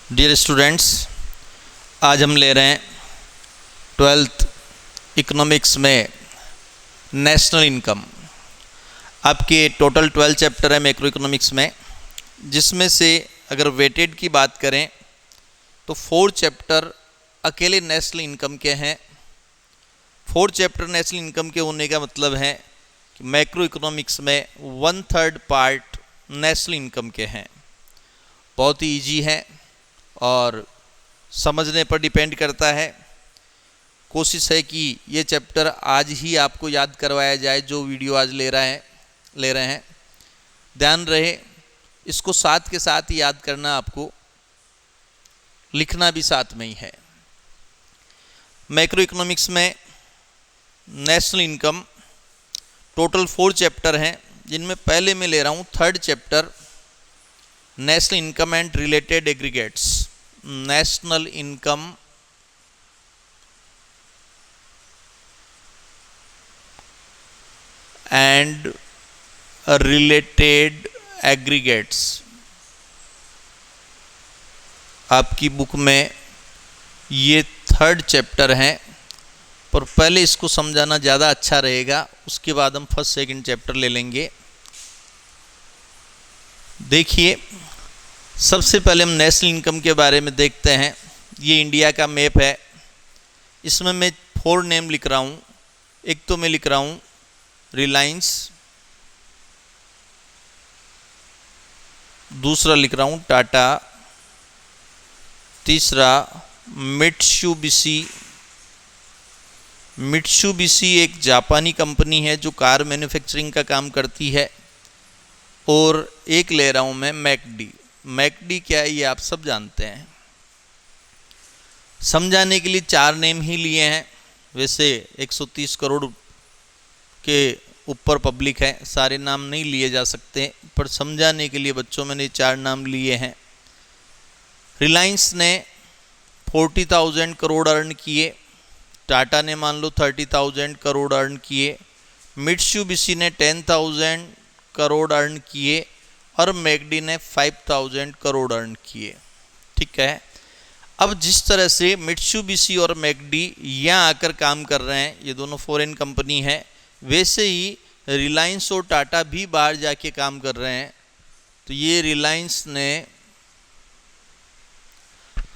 Dear students, आज हम ले रहे हैं 12th इकोनॉमिक्स में नेशनल इनकम। आपके टोटल 12 चैप्टर है मैक्रो इकोनॉमिक्स में, जिसमें से अगर वेटेड की बात करें तो 4 चैप्टर अकेले नेशनल इनकम के हैं। 4 चैप्टर नेशनल इनकम के होने का मतलब है कि मैक्रो इकोनॉमिक्स में 1/3 पार्ट नेशनल इनकम के हैं। बहुत ही ईजी है और समझने पर डिपेंड करता है। कोशिश है कि ये चैप्टर आज ही आपको याद करवाया जाए, जो वीडियो आज ले रहे हैं। ध्यान रहे, इसको साथ के साथ ही याद करना, आपको लिखना भी साथ में ही है। मैक्रो इकोनॉमिक्स में नेशनल इनकम टोटल 4 चैप्टर हैं, जिनमें पहले मैं ले रहा हूँ 3rd chapter, national income and related aggregates. National income and related aggregates. आपकी बुक में ये 3rd चैप्टर है, पर पहले इसको समझाना ज़्यादा अच्छा रहेगा, उसके बाद हम 1st 2nd चैप्टर ले लेंगे। देखिए, सबसे पहले हम नेशनल इनकम के बारे में देखते हैं। ये इंडिया का मैप है, इसमें मैं 4 नेम लिख रहा हूँ। एक तो मैं लिख रहा हूँ रिलायंस, दूसरा लिख रहा हूँ टाटा, तीसरा मित्सुबिशी। मित्सुबिशी एक जापानी कंपनी है जो कार मैन्युफैक्चरिंग का काम करती है। और एक ले रहा हूँ मैं मैकडी। मैकडी क्या है ये आप सब जानते हैं। समझाने के लिए 4 नेम ही लिए हैं। वैसे 130 करोड़ के ऊपर पब्लिक है, सारे नाम नहीं लिए जा सकते, पर समझाने के लिए बच्चों मैंने 4 नाम लिए हैं। रिलायंस ने 40,000 करोड़ अर्न किए, टाटा ने मान लो 30,000 करोड़ अर्न किए, मित्सुबिशी ने 10,000 करोड़ अर्न किए और मैकडी ने 5,000 करोड़ अर्न किए। ठीक है। अब जिस तरह से मित्सुबिशी और मैकडी यहाँ आकर काम कर रहे हैं, ये दोनों फॉरेन कंपनी है, वैसे ही रिलायंस और टाटा भी बाहर जाके काम कर रहे हैं। तो ये रिलायंस ने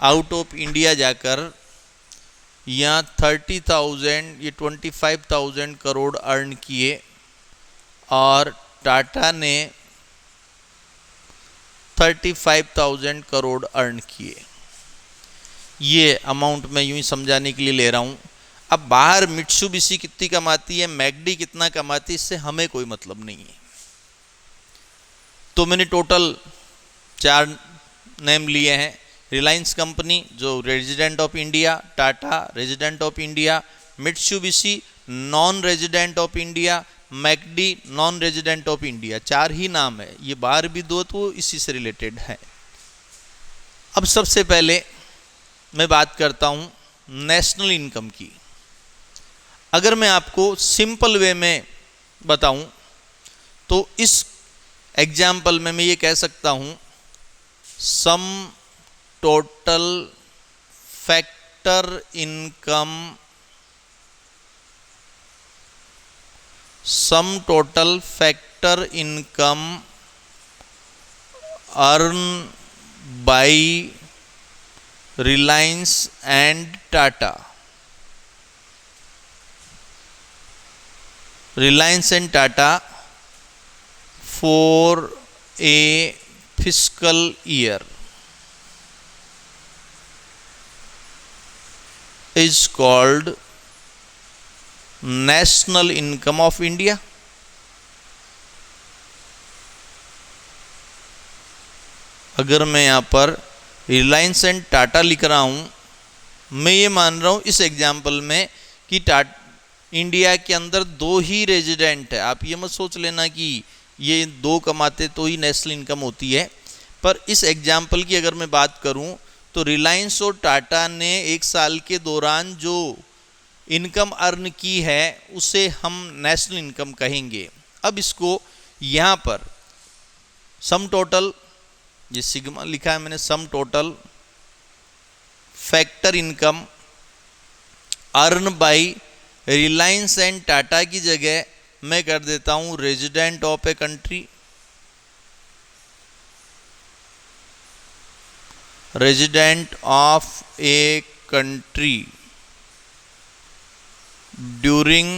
आउट ऑफ इंडिया जाकर यहाँ 30,000 ये 25,000 करोड़ अर्न किए और टाटा ने 35,000 करोड़ अर्न किए। ये अमाउंट मैं यूं ही समझाने के लिए ले रहा हूँ। अब बाहर मित्सुबिशी कितनी कमाती है, मैकडी कितना कमाती है, इससे हमें कोई मतलब नहीं है। तो मैंने टोटल 4 नेम लिए हैं। रिलायंस कंपनी जो resident of India, Tata resident of India, Mitsubishi non resident of India, McD non resident of India. 4 ही नाम है, ये बाहर भी 2 तो इसी से रिलेटेड है। अब सबसे पहले मैं बात करता हूँ नेशनल इनकम की। अगर मैं आपको सिंपल वे में बताऊं तो इस एग्जाम्पल में मैं ये कह सकता हूँ, sum total factor income, sum total factor income earn by Reliance and Tata. Reliance and Tata for a fiscal year is called national income of India. अगर मैं यहाँ पर रिलायंस एंड टाटा लिख रहा हूँ, मैं ये मान रहा हूँ इस एग्जाम्पल में कि इंडिया के अंदर 2 ही रेजिडेंट है। आप ये मत सोच लेना कि ये 2 कमाते तो ही नेशनल इनकम होती है। पर इस एग्जाम्पल की अगर मैं बात करूँ तो रिलायंस और टाटा ने 1 साल के दौरान जो इनकम अर्न की है उसे हम नेशनल इनकम कहेंगे। अब इसको यहाँ पर सम टोटल, ये सिग्मा लिखा है मैंने, sum total factor income earn by Reliance and Tata की जगह मैं कर देता हूं resident of a country, resident of a country during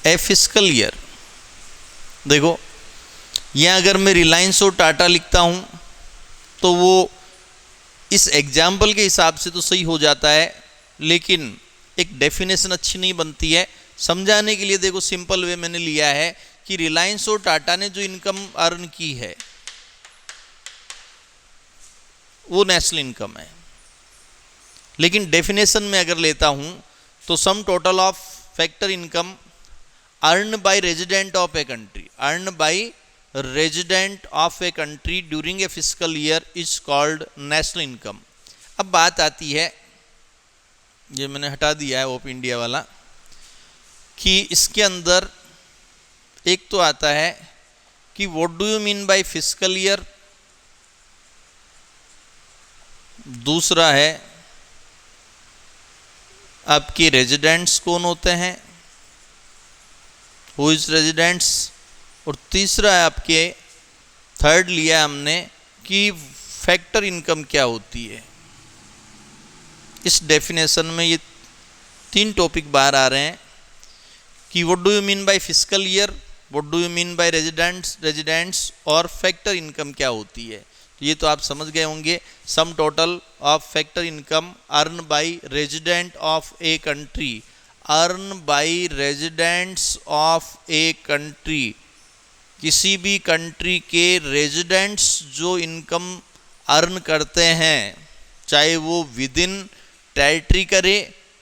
a fiscal year. देखो यहां अगर मैं रिलायंस और टाटा लिखता हूं तो वो इस एग्जाम्पल के हिसाब से तो सही हो जाता है, लेकिन एक डेफिनेशन अच्छी नहीं बनती है। समझाने के लिए देखो सिंपल वे मैंने लिया है कि रिलायंस और टाटा ने जो इनकम अर्न की है वो नेशनल इनकम है, लेकिन डेफिनेशन में अगर लेता हूं तो sum total of factor income earn by resident of a country, earn by resident of a country during a fiscal year is called national income. अब बात आती है, ये मैंने हटा दिया है ऑफ इंडिया वाला, कि इसके अंदर एक तो आता है कि what do you mean by fiscal year, दूसरा है आपके रेजिडेंट्स कौन होते हैं, हु इज रेजिडेंट्स, और तीसरा है आपके थर्ड लिया हमने कि फैक्टर इनकम क्या होती है। इस डेफिनेशन में ये तीन टॉपिक बाहर आ रहे हैं कि what do you mean by fiscal year, what do you mean by residents और फैक्टर इनकम क्या होती है। तो ये तो आप समझ गए होंगे। Sum total of factor income earn by resident of a country, earn by residents of a country, किसी भी कंट्री के रेजिडेंट्स जो इनकम अर्न करते हैं, चाहे वो विद इन टेरिटरी करे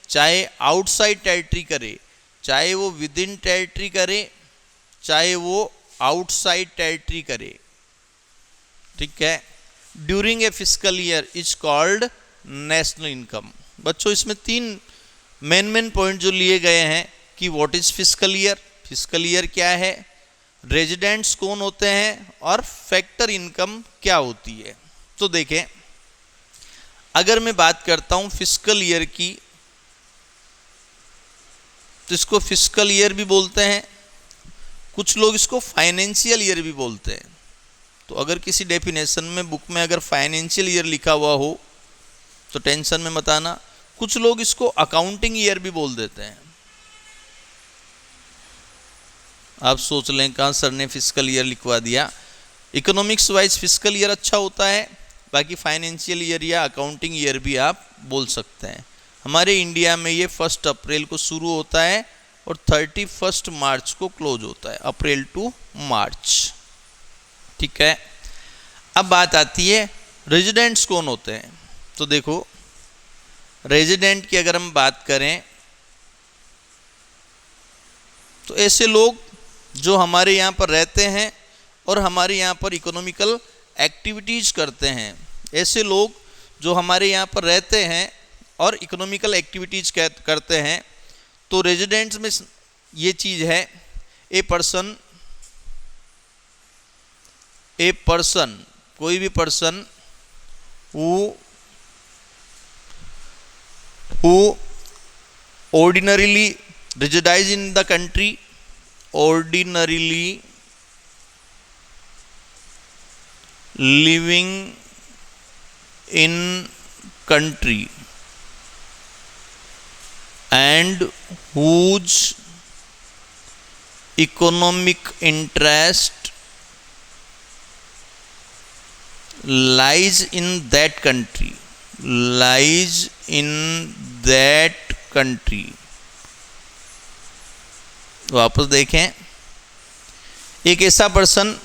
चाहे आउटसाइड टेरिटरी करे, चाहे वो विद इन टेरिटरी करे चाहे वो आउटसाइड टेरिटरी करे, ठीक है, during a fiscal year is called national income. बच्चों इसमें तीन मेन पॉइंट जो लिए गए हैं कि what is fiscal year, fiscal year क्या है, रेजिडेंट्स कौन होते हैं और फैक्टर इनकम क्या होती है। तो देखें अगर मैं बात करता हूं फिस्कल ईयर की, तो इसको फिस्कल ईयर भी बोलते हैं, कुछ लोग इसको फाइनेंशियल ईयर भी बोलते हैं। तो अगर किसी डेफिनेशन में बुक में अगर फाइनेंशियल ईयर लिखा हुआ हो तो टेंशन में मत आना, कुछ लोग इसको अकाउंटिंग ईयर भी बोल देते हैं। आप सोच लें कहाँ सर ने फिस्कल ईयर लिखवा दिया। इकोनॉमिक्स वाइज फिस्कल ईयर अच्छा होता है, बाकी फाइनेंशियल ईयर या अकाउंटिंग ईयर भी आप बोल सकते हैं। हमारे इंडिया में ये 1 अप्रैल को शुरू होता है और 31 मार्च को क्लोज होता है, अप्रैल टू मार्च, ठीक है। अब बात आती है रेजिडेंट्स कौन होते हैं। तो देखो रेजिडेंट की अगर हम बात करें तो ऐसे लोग जो हमारे यहाँ पर रहते हैं और हमारे यहाँ पर इकोनॉमिकल एक्टिविटीज़ करते हैं, ऐसे लोग जो हमारे यहाँ पर रहते हैं और इकोनॉमिकल एक्टिविटीज़ करते हैं। तो रेजिडेंट्स में ये चीज़ है, ए पर्सन कोई भी person who ordinarily resides in the country, ordinarily living in country and whose economic interest lies in that country, lies in that country। वापस देखें, एक ऐसा पर्सन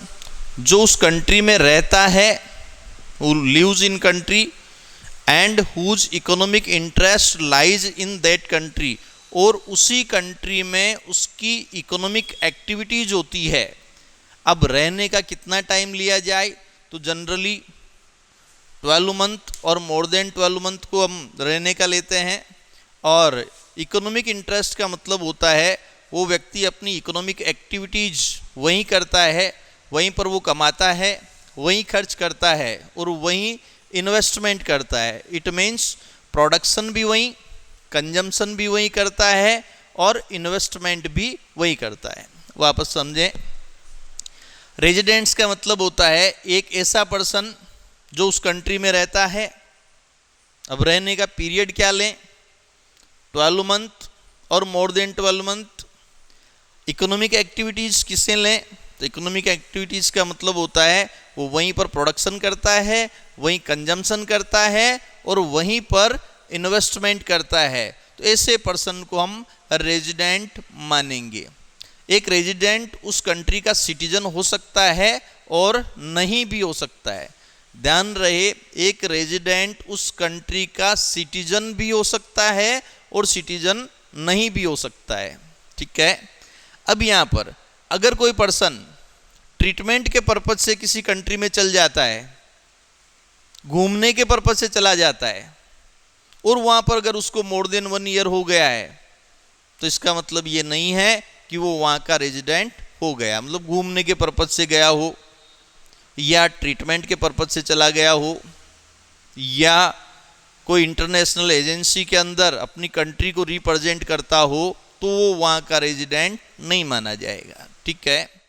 जो उस कंट्री में रहता है, who lives in country and whose economic interest lies in that country, और उसी कंट्री में उसकी इकोनॉमिक एक्टिविटीज होती है। अब रहने का कितना टाइम लिया जाए, तो जनरली 12 मंथ और मोर देन 12 मंथ को हम रहने का लेते हैं। और इकोनॉमिक इंटरेस्ट का मतलब होता है वो व्यक्ति अपनी इकोनॉमिक एक्टिविटीज वहीं करता है, वहीं पर वो कमाता है, वहीं खर्च करता है और वहीं इन्वेस्टमेंट करता है। इट मीन्स प्रोडक्शन भी वही, कंजम्पशन भी वही करता है और इन्वेस्टमेंट भी वही करता है। वापस समझें, रेजिडेंट्स का मतलब होता है एक ऐसा पर्सन जो उस कंट्री में रहता है। अब रहने का पीरियड क्या लें, 12 मंथ और more than 12 month. Economic activities किससे लें, तो इकोनॉमिक एक्टिविटीज़ का मतलब होता है वो वहीं पर प्रोडक्शन करता है, वहीं कंजम्पशन करता है और वहीं पर इन्वेस्टमेंट करता है। तो ऐसे पर्सन को हम रेजिडेंट मानेंगे। एक रेजिडेंट उस कंट्री का सिटीजन हो सकता है और नहीं भी हो सकता है। ध्यान रहे, एक रेजिडेंट उस कंट्री का सिटीजन भी हो सकता है और सिटीजन नहीं भी हो सकता है। ठीक है। अब यहाँ पर अगर कोई पर्सन ट्रीटमेंट के पर्पज से किसी कंट्री में चल जाता है, घूमने के पर्पज से चला जाता है और वहाँ पर अगर उसको मोर देन 1 ईयर हो गया है, तो इसका मतलब ये नहीं है कि वो वहाँ का रेजिडेंट हो गया। मतलब घूमने के पर्पज से गया हो या ट्रीटमेंट के पर्पज से चला गया हो या कोई इंटरनेशनल एजेंसी के अंदर अपनी कंट्री को रिप्रेजेंट करता हो, तो वो वहाँ का रेजिडेंट नहीं माना जाएगा। ठीक है।